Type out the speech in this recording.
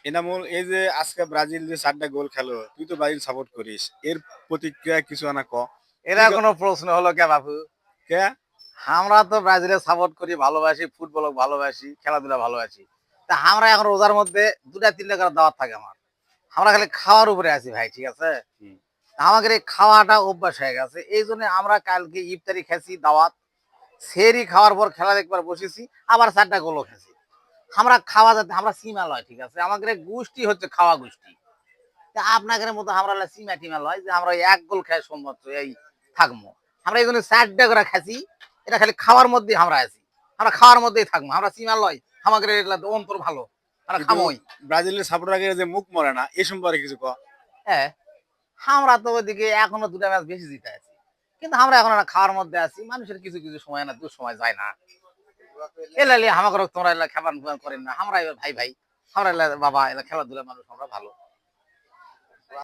এনামুল, এই যে আজকে ব্রাজিল যে 4টা গোল খেলো, তুই তো ব্রাজিল সাপোর্ট করিস, এর প্রতিক্রিয়া কিছু আনা ক। কি এরা কোনো প্রশ্ন হলো কে বাবু? কে? আমরা তো ব্রাজিলের সাপোর্ট করি, ভালোবাসি, ফুটবল ভালোবাসি, খেলাধুলা ভালোবাসি। তা আমরা এখন রোজার মধ্যে 2টা 3টা করে দাওয়াত থাকে আমার। আমরা খালি খাওয়ার উপরে আছি ভাই, ঠিক আছে? হুম। আমাদের এই খাওয়াটা অভ্যাস হয়ে গেছে, এই জন্য আমরা কালকে ইফতারি খেয়েছি দাওয়াত, সেরি খাওয়ার পর খেলা দেখবার বসেছি, আবার 4টা গোলও খেয়েছি। আমরা খাওয়া যাতে আমরা সীমা লয়, ঠিক আছে? আমাদের গোষ্ঠী হচ্ছে খাওয়া গোষ্ঠী। তা আপনাদের মতো আমরা সীমা টিমা লয় যে আমরা এক গোল খাই সম্মত এই থাকবো। আমরা এই জন্য 4টা করে খাচ্ছি, এটা খালি খাওয়ার মধ্যেই আমরা আছি। আমরা খাওয়ার মধ্যেই থাকবো, আমরা সীমা লয়। আমাদের অন্তর ভালো, আমরা কিন্তু খামোই। ব্রাজিলের সাপোর্টারকে যে মুখ মরে না, এ সম্পর্কে কিছু ক। হ্যাঁ, আমরা তো ওইদিকে এখনো 2টা ম্যাচ বেশি জিতে আছি, কিন্তু আমরা এখন খাওয়ার মধ্যে আছি। মানুষের কিছু কিছু সময় না, দুঃসময় যায় না। এলা আমাকে তোমরা এলা খেপান করেন না, আমরা এবার ভাই ভাই, আমরা এলা বাবা এলা খেলাধুলা মানুষ, আমরা ভালো।